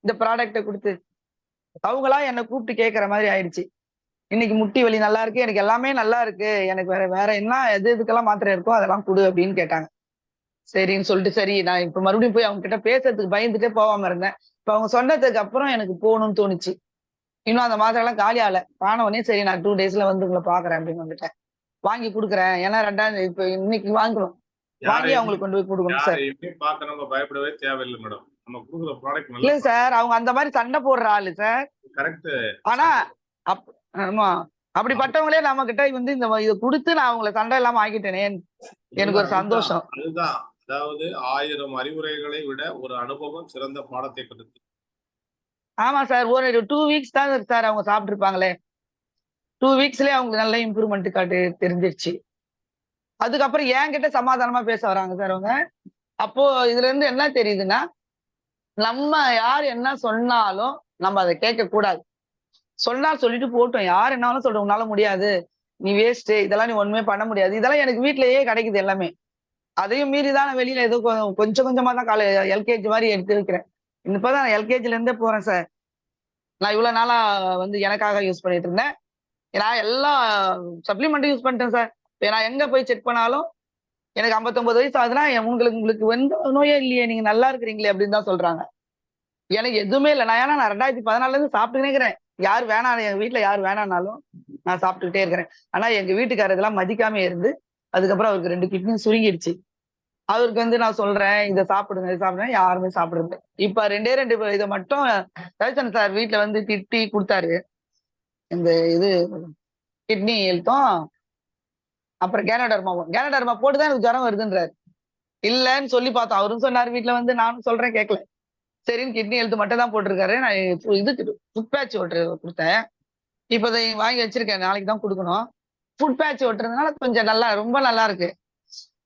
இந்த ப்ராடக்ட கொடுத்து. அவங்களா என்னை கூப்பிட்டு கேட்கற மாதிரி ஆயிடுச்சு. இன்னைக்கு முட்டி வலி நல்லா இருக்கு, எனக்கு எல்லாமே நல்லா இருக்கு, எனக்கு வேற வேற என்ன எதுக்கெல்லாம் மாத்திரை இருக்கோ அதெல்லாம் கொடு அப்படின்னு கேட்டாங்க. சரின்னு சொல்லிட்டு சரி நான் இப்ப மறுபடியும் போய் அவங்க கிட்ட பேசுறதுக்கு பயந்துட்டே போகாம இருந்தேன். இப்ப அவங்க சொன்னதுக்கு அப்புறம் எனக்கு போகணும்னு தோணுச்சு. இன்னும் அந்த மாத்திரை எல்லாம் காலி ஆகல. ஆனவனே சரி நான் 2 daysல வந்து உங்களை பாக்குறேன் அப்படின்னு வந்துட்டேன். வாங்கி கொடுக்குறேன், ஏன்னா 2ஆம் தேதி இப்ப இன்னைக்கு வாங்கணும், வாங்கி யாரையுமே அவங்களுக்கு கொண்டு போய் கொடுக்கணும் சார். யாரையுமே பார்க்க நம்ம பயப்படவே தேவையில்லை மேடம். நம்ம கொடுக்குற ப்ராடக்ட் இல்ல நல்லா சார், அவங்க அந்த மாதிரி சண்டை போடுற ஆளு சார். கரெக்ட். ஆனா ஆமா, அப்படிப்பட்டவங்களே நம்ம கிட்ட வந்து இந்த இதை கொடுத்து நான் அவங்களை சண்டை இல்லாம ஆக்கிட்டேனே, எனக்கு ஒரு சந்தோஷம். அதுதான், அதாவது 1000 அறிவுரைகளை விட ஒரு அனுபவம் சிறந்த பாடத்தை கொடுத்து. ஆமா சார், ஒரு 2 weeks தான் சார் அவங்க சாப்பிட்டு இருப்பாங்களே. 2 weeksலயே அவங்களுக்கு நல்ல இம்ப்ரூவ்மெண்ட் காட்டு தெரிஞ்சிருச்சு. அதுக்கப்புறம் என்கிட்ட சமாதானமா பேச வராங்க சார் அவங்க. அப்போ இதுல இருந்து என்ன தெரியுதுன்னா, நம்ம யார் என்ன சொன்னாலும் நம்ம அதை கேட்க கூடாது. சொன்னா சொல்லிட்டு போட்டோம், யார் என்னாலும் சொல்றோம், உன்னால முடியாது, நீ வேஸ்ட், இதெல்லாம் நீ ஒண்ணுமே பண்ண முடியாது. இதெல்லாம் எனக்கு வீட்லயே கிடைக்குது எல்லாமே. அதையும் மீறிதான் நான் வெளியில ஏதோ கொஞ்சம் கொஞ்சமா தான் எல்கேஜி மாதிரி எடுத்து வைக்கிறேன். இப்பதான் எல்கேஜில இருந்தே போறேன் சார். நான் இவ்வளவு நாளா வந்து எனக்காக யூஸ் பண்ணிட்டு இருந்தேன். நான் எல்லா சப்ளிமெண்ட்டும் யூஸ் பண்ணிட்டேன் சார். நான் எங்க போய் செக் பண்ணாலும் எனக்கு 59 வயசு ஆகுதுன்னா உங்களுக்கு எந்த நோயே இல்லையே, நீங்க நல்லா இருக்கிறீங்களே அப்படின்னு தான் சொல்றாங்க. எனக்கு எதுவுமே இல்லை. நான் 2014 இருந்து சாப்பிட்டுக்கிட்டே இருக்கிறேன். யார் வேணாம், எங்க வீட்டுல யார் வேணாம்னாலும் நான் சாப்பிட்டுக்கிட்டே இருக்கிறேன். ஆனா எங்க வீட்டுக்காரர் இதெல்லாம் மதிக்காம இருந்து அதுக்கப்புறம் அவருக்கு 2 கிட்னி சுருங்கிடுச்சு. அவருக்கு வந்து நான் சொல்றேன் இதை சாப்பிடுங்க இதை சாப்பிடுங்க, யாருமே சாப்பிடுறது. இப்ப 2 இதை மட்டும் ரவிச்சந்திரன் சார் வீட்டுல வந்து திட்டி கொடுத்தாரு. இந்த இது கிட்னி ஹெல்த்தும் அப்புறம் கேனடர்மா போட்டுதான் எனக்கு ஜுரம் வருதுன்றாரு. இல்லன்னு சொல்லி பார்த்தோம், அவரும் சொன்னாரு வீட்டுல வந்து, நானும் சொல்றேன் கேட்கல. சரின்னு கிட்னி ஹெல்த் மட்டும் தான் போட்டிருக்காரு. நான் இது ஃபுட் பேட்ச் கொடுத்தேன். இப்ப இதை வாங்கி வச்சிருக்கேன், நாளைக்கு தான் கொடுக்கணும். ஃபுட் பேட்ச் ஓட்டுறதுனால கொஞ்சம் நல்லா ரொம்ப நல்லா இருக்கு.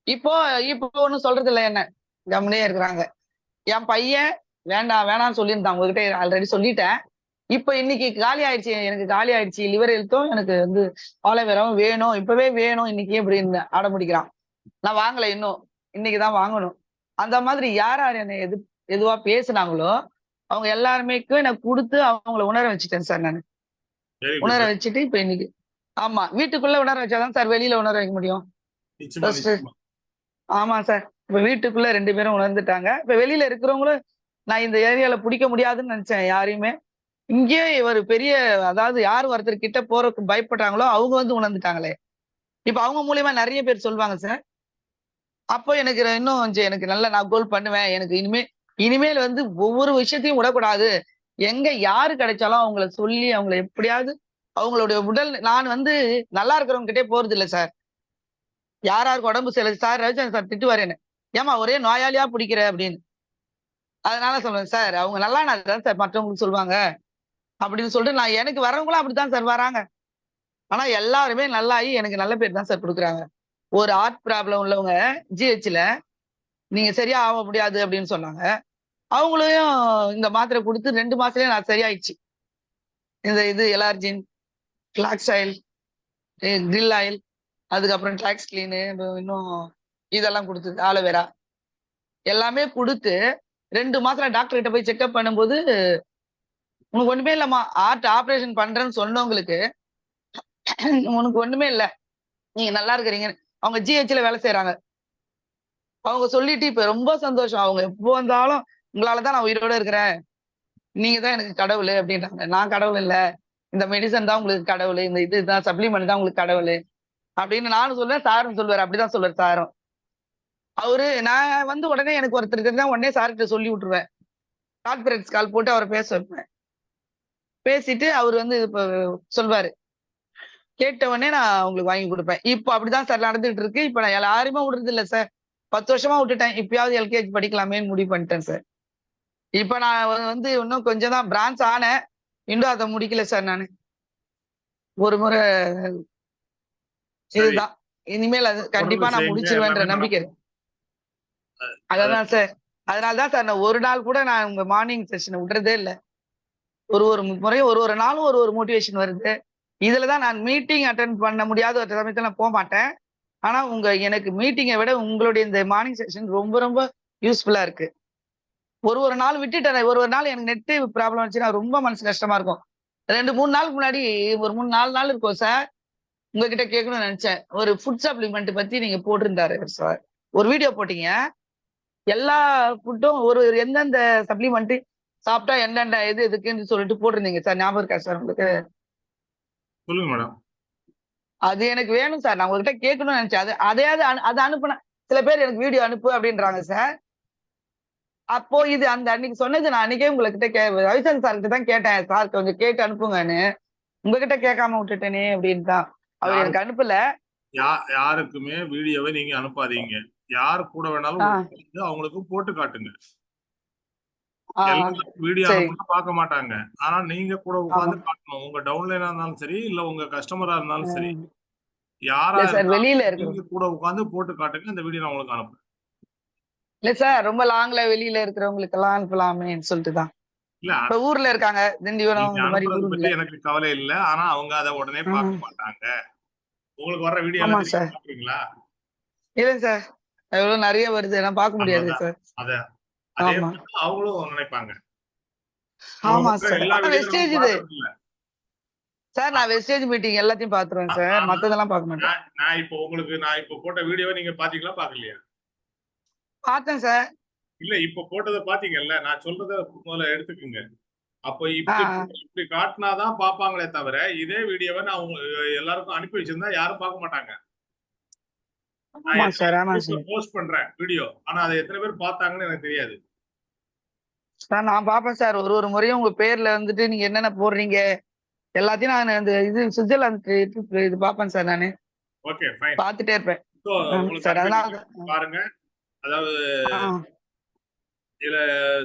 இப்போ ஒண்ணும் சொல்றது இல்லை, என்ன கம்முனே இருக்கிறாங்க. என் பையன் வேண்டாம் வேணாம்னு சொல்லியிருந்தான், உங்ககிட்ட ஆல்ரெடி சொல்லிட்டேன். இப்ப இன்னைக்கு காலி ஆயிடுச்சு, எனக்கு காலி ஆயிடுச்சு. லிவர் ஹெல்த்தும் எனக்கு வந்து ஆலோவேராவும் வேணும், இப்பவே வேணும் இன்னைக்கு அப்படின்னு அடம்பிடிக்கிறான். நான் வாங்கல இன்னும், இன்னைக்குதான் வாங்கணும். அந்த மாதிரி யார் யார் என்னை எதுவா பேசுனாங்களோ அவங்க எல்லாருமேக்கும் எனக்கு கொடுத்து அவங்கள உணர வச்சுட்டேன் சார். நான் உணர வச்சுட்டு இப்ப இன்னைக்கு ஆமா வீட்டுக்குள்ள உணர வச்சாதான் சார் வெளியில உணர வைக்க முடியும். ஆமா சார், இப்ப வீட்டுக்குள்ள 2 பேரும் உணர்ந்துட்டாங்க. இப்ப வெளியில இருக்கிறவங்களும் நான் இந்த ஏரியால பிடிக்க முடியாதுன்னு நினைச்சேன் யாரையுமே. இங்கேயே ஒரு பெரிய, அதாவது யார் ஒருத்தர் கிட்ட போறதுக்கு பயப்படுறாங்களோ அவங்க வந்து உணர்ந்துட்டாங்களே. இப்ப அவங்க மூலியமா நிறைய பேர் சொல்லுவாங்க சார். அப்போ எனக்கு இன்னும் கொஞ்சம் எனக்கு நல்லா நான் கோல் பண்ணுவேன். எனக்கு இனிமேல் வந்து ஒவ்வொரு விஷயத்தையும் விடக்கூடாது. எங்க யாரு கிடைச்சாலும் அவங்கள சொல்லி அவங்கள எப்படியாவது அவங்களுடைய உடல், நான் வந்து நல்லா இருக்கிறவங்க கிட்டே போறது இல்லை சார். யாருக்கு உடம்பு சரியில்லை சார், ரவிச்சந்திரன் சார் திட்டுவாரு என்ன, ஏமா ஒரே நோயாளியா பிடிக்கிற அப்படின்னு. அதனால சொல்றேன் சார், அவங்க நல்லா தான் சார் மற்றவங்களுக்கு சொல்லுவாங்க அப்படின்னு சொல்லிட்டு நான் எனக்கு வரவங்களும் அப்படித்தான் சார் வராங்க. ஆனா எல்லாருமே நல்லாயி எனக்கு நல்ல பேர் தான் சார் கொடுக்குறாங்க. ஒரு ஹார்ட் ப்ராப்ளம் உள்ளவங்க ஜிஹெச்ல நீங்க சரியா ஆக முடியாது அப்படின்னு சொன்னாங்க. அவங்களையும் இந்த மாத்திரை கொடுத்து 2 மாசத்துலயே நான் சரியாயிடுச்சு. இந்த இது எலார்ஜின், ஃபிளாக்ஸ் ஆயில், கிரில் ஆயில், அதுக்கப்புறம் டாக்ஸ் கிளீனு, இன்னும் இதெல்லாம் கொடுத்தது ஆலோவேரா எல்லாமே கொடுத்து 2 மாசத்துல டாக்டர் கிட்ட போய் செக்அப் பண்ணும்போது உனக்கு ஒண்ணுமே இல்லம்மா, ஹார்ட் ஆபரேஷன் பண்றேன்னு சொன்னவங்களுக்கு உனக்கு ஒண்ணுமே இல்ல, நீங்க நல்லா இருக்கிறீங்க. அவங்க ஜிஹெச்ல வேலை செய்யறாங்க. அவங்க சொல்லிட்டு இப்ப ரொம்ப சந்தோஷம். அவங்க எப்போ வந்தாலும் உங்களாலதான் நான் உயிரோட இருக்கிறேன், நீங்க தான் எனக்கு கடவுள் அப்படின்றாங்க. நான் கடவுள் இல்ல, இந்த மெடிசன் தான் உங்களுக்கு கடவுள், இந்த இதுதான் சப்ளிமெண்ட் தான் உங்களுக்கு கடவுள் அப்படின்னு நானும் சொல்லுவேன், சாரும் சொல்லுவாரு. அப்படிதான் சொல்லுவாரு சாரும். அவரு நான் வந்து உடனே எனக்கு ஒருத்தர் தெரிஞ்சா உடனே சார்கிட்ட சொல்லி விட்டுருவேன். கான்ஃபரன்ஸ் கால் போட்டு அவரை பேச வைப்பேன். பேசிட்டு அவர் வந்து இப்ப சொல்வாரு. கேட்ட உடனே நான் உங்களுக்கு வாங்கி கொடுப்பேன். இப்ப அப்படிதான் சார் நடந்துட்டு இருக்கு. இப்ப நான் யாரையுமே விடுறது இல்ல சார். 10 வருஷமா விட்டுட்டேன். இப்பயாவது எல்கேஜி படிக்கலாமேன்னு முடிவு பண்ணிட்டேன் சார். இப்ப நான் வந்து இன்னும் கொஞ்சம் தான் பிரான்ச் ஆனேன். இன்னும் அதை முடிக்கல சார் நானு. ஒரு முறை சரி. இதுதான். இனிமேல் அது கண்டிப்பா நான் செய்யுங்க, முடிச்சிருவேன்ற எல்லாமே நம்பிக்கை நடக்கும். இருக்கு. அததான் சார். அதனாலதான் சார் நான் ஒரு நாள் கூட நான் உங்க மார்னிங் செஷனை விடுறதே இல்ல. ஒரு முறையும் ஒரு நாளும் ஒரு மோட்டிவேஷன் வருது. இதுலதான் நான் மீட்டிங் அட்டென்ட் பண்ண முடியாத ஒரு சமயத்துல நான் போக மாட்டேன். ஆனா எனக்கு மீட்டிங்கை விட உங்களுடைய இந்த மார்னிங் செஷன் ரொம்ப ரொம்ப யூஸ்ஃபுல்லா இருக்கு. ஒரு நாள் விட்டுட்டேன். ஒரு நாள் எனக்கு நெட் ப்ராப்ளம் வந்துச்சுன்னா ரொம்ப மனசு கஷ்டமா இருக்கும். 2-3 நாளுக்கு முன்னாடி ஒரு 3-4 நாள் இருக்கும் சார். உங்ககிட்ட கேட்கணும்னு நினைச்சேன். ஒரு ஃபுட் சப்ளிமெண்ட் பத்தி நீங்க போட்டிருந்தாரு சார். ஒரு வீடியோ போட்டீங்க. எல்லா ஃபுட்டும் எந்தெந்த சப்ளிமெண்ட் சாப்பிட்டா என்னென்ன எதுக்குன்னு சொல்லிட்டு போட்டிருந்தீங்க சார். ஞாபகம் இருக்கா சார் உங்களுக்கு? சொல்லுங்க மேடம். அது எனக்கு வேணும் சார். நான் உங்ககிட்ட கேட்கணும்னு நினைச்சேன். அதையாவது அதை அனுப்புனேன். சில பேர் எனக்கு வீடியோ அனுப்பு அப்படின்றாங்க சார். அப்போ இது அந்த அன்னைக்கு சொன்னது நான் அன்னைக்கே உங்ககிட்ட ரவிசந்திரன் சார் கிட்ட தான் கேட்டேன். சார் கொஞ்சம் கேட்டு அனுப்புங்கன்னு. உங்ககிட்ட கேட்காம விட்டுட்டேனே அப்படின்னு தான். அவர் எனக்கு அனுப்பல. யாருக்குமே வீடியோவை நீங்க அனுப்பாதீங்க. யார் கூட வேணாலும் அவங்களுக்கு போட்டு காட்டுங்க. வீடியோ அனுப்புனா பார்க்க மாட்டாங்க. ஆனா நீங்க கூட உட்கார்ந்து காட்டணும். உங்க டவுன்லைனா இருந்தாலும் சரி, இல்ல உங்க கஸ்டமரா இருந்தாலும் சரி, யாரா வெளியில இருந்தாலும் நீங்க கூட உட்கார்ந்து போட்டு காட்டுங்க. இந்த வீடியோ நான் உங்களுக்கு அனுப்புறேன். இல்ல சார், ரொம்ப லாங்ல வெளியில இருக்கிறவங்களுக்கு எல்லாம் அனுப்பலாமேன்னு சொல்லிட்டு தான். இல்ல இப்ப ஊர்ல இருக்காங்க, திண்டிவனம் இந்த மாதிரி அனுப்புறது ஊர்ல. பத்தி எனக்கு கவலை இல்ல. ஆனா அவங்க அதை உடனே பார்க்க மாட்டாங்க. உங்களுக்கு வர்ற வீடியோ ஆமா எல்லாம் சார். பாக்குறீங்களா? இல்ல சார், எவ்வளவு நிறைய வருது, நான் பார்க்க முடியாது சார். அதே அவங்களும் நினைப்பாங்க. ஆமா சார். எல்லா வீடியோவும் வெஸ்டேஜ் இது சார். நான் வெஸ்டேஜ் மீட்டிங் எல்லாத்தையும் பாத்துருவேன் சார். மத்ததெல்லாம் பார்க்க மாட்டேன். நான் இப்போ போட்ட வீடியோவை நீங்க பாத்தீங்களா பாக்கலையா? பார்த்தேன் சார். இல்ல இப்ப போட்டதை பாத்தீங்கல்ல. நான் சொல்றத முதல்ல எடுத்துக்குங்க. அப்போ இப்படி காட்டினாதான் பாப்பாங்களே தவிர இதே வீடியோவை நான் எல்லாருக்கும் அனுப்பி வச்சிருந்தா யாரும் பார்க்க மாட்டாங்க. போஸ்ட் பண்றேன் வீடியோ. ஆனா அதை எத்தனை பேர் பார்த்தாங்கன்னு எனக்கு தெரியாது சார். நான் பாப்பேன் சார். ஒரு முறையும் உங்க பேர்ல வந்துட்டு நீங்க என்னென்ன போடுறீங்க எல்லாத்தையும் நான் இந்த இது சுவிட்சர்லாந்து இது பாப்பேன் சார். நானு ஓகே ஃபைன் பாத்துட்டே இருப்பேன் சார். அதனால பாருங்க. அதாவது இதுல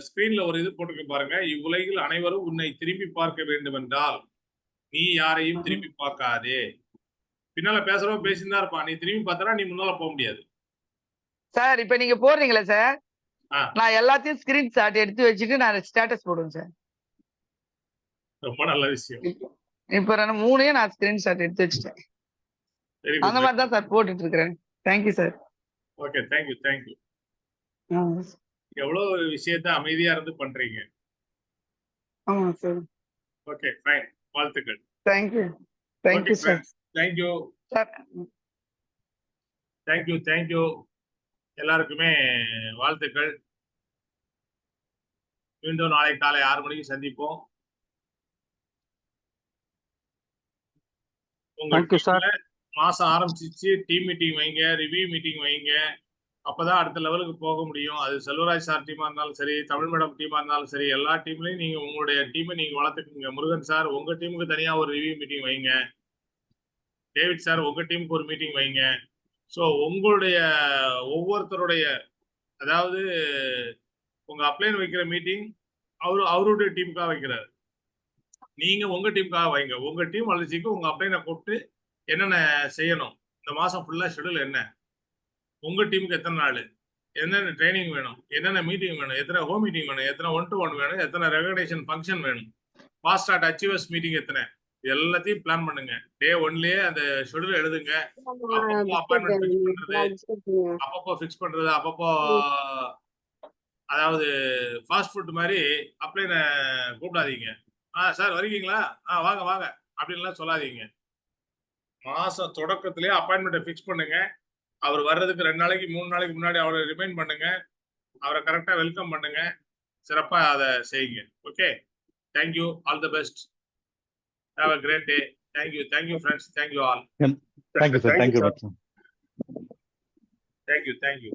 ஸ்கிரீன்ல ஒரு இது போட்டுருக்கு பாருங்க. இவ்வுலகில் அனைவரும் உன்னை திரும்பி பார்க்க வேண்டும் என்றால் நீ யாரையும் திரும்பி பார்க்காதே. பின்னால பேசுறவங்க பேசிதான் இருப்பான். நீ திரும்பி பார்த்தா நீ முன்னால போக முடியாது சார். இப்ப நீங்க போடுறீங்களா சார்? நான் எல்லாத்தையும் ஸ்கிரீன்ஷாட் எடுத்து வச்சுட்டு நான் ஸ்டேட்டஸ் போடுவேன் சார். ரொம்ப நல்ல விஷயம். இப்ப நான் 3 நான் ஸ்கிரீன்ஷாட் எடுத்து வச்சுட்டேன். அந்த மாதிரி தான் சார் போட்டுட்டு இருக்கிறேன். Thank you sir. Okay thank you. எவ்வளவு ஒரு விஷயத்தை அமைதியா இருந்து பண்றீங்க. ஆமா சார். Okay fine. வாழ்த்துக்கள். Thank you sir. தேங்க்யூ. எல்லாருக்குமே வாழ்த்துக்கள். மீண்டும் நாளை காலை 6 மணிக்கு சந்திப்போம். மாசம் ஆரம்பிச்சிச்சு. டீம் மீட்டிங் வைங்க, ரிவ்யூ மீட்டிங் வைங்க. அப்பதான் அடுத்த லெவலுக்கு போக முடியும். அது செல்வராஜ் சார் டீமா இருந்தாலும் சரி, தமிழ் மேடம் டீமா இருந்தாலும் சரி, எல்லா டீம்லயும் நீங்க உங்களுடைய டீமை நீங்க வளர்த்துக்குங்க. முருகன் சார் உங்க டீமுக்கு தனியா ஒரு ரிவ்யூ மீட்டிங் வைங்க. டேவிட் சார் உங்க டீமுக்கு ஒரு மீட்டிங் வைங்க. ஸோ உங்களுடைய ஒவ்வொருத்தருடைய அதாவது உங்க அப்ளைன் வைக்கிற மீட்டிங் அவருடைய டீமுக்காக வைக்கிறாரு. நீங்க உங்க டீமுக்காக வைங்க. உங்க டீம் வளர்ச்சிக்கு உங்க அப்ளைனை கூப்பிட்டு என்னென்ன செய்யணும், இந்த மாசம் ஃபுல்லா ஷெடியூல் என்ன, உங்க டீமுக்கு எத்தனை நாள், என்னென்ன ட்ரைனிங் வேணும், என்னென்ன மீட்டிங் வேணும், எத்தனை ஹோம் மீட்டிங் வேணும், எத்தனை 1-to-1 வேணும், எத்தனை ரெகக்னேஷன் ஃபங்க்ஷன் வேணும், ஃபாஸ்ட் ஸ்டார்ட் அச்சீவர்ஸ் மீட்டிங் எத்தனை, எல்லாத்தையும் பிளான் பண்ணுங்க. டே 1லயே அந்த ஷெட்யூல் எழுதுங்க. அப்பப்போ அப்பாயின்ட்மெண்ட் ஃபிக்ஸ் பண்றது, அப்பப்போ ஃபிக்ஸ் பண்றது, அப்பப்போ அதாவது ஃபாஸ்ட் ஃபுட் மாதிரி அப்ளைன கூப்பிடாதீங்க. சார் வரீங்களா? வாங்க வாங்க அப்படின்லாம் சொல்லாதீங்க. மாசம் தொடக்கத்திலேயே அப்பாயின்மெண்ட்டை ஃபிக்ஸ் பண்ணுங்க. அவர் வர்றதுக்கு 2 நாளைக்கு 3 நாளைக்கு முன்னாடி அவரை ரிமைண்ட் பண்ணுங்க. அவரை கரெக்டா வெல்கம் பண்ணுங்க. சிறப்பா அதை செய்யுங்க. Okay, thank you, all the best, have a great day. Thank you friends, thank you all. Thank you sir, thank you. Thank you.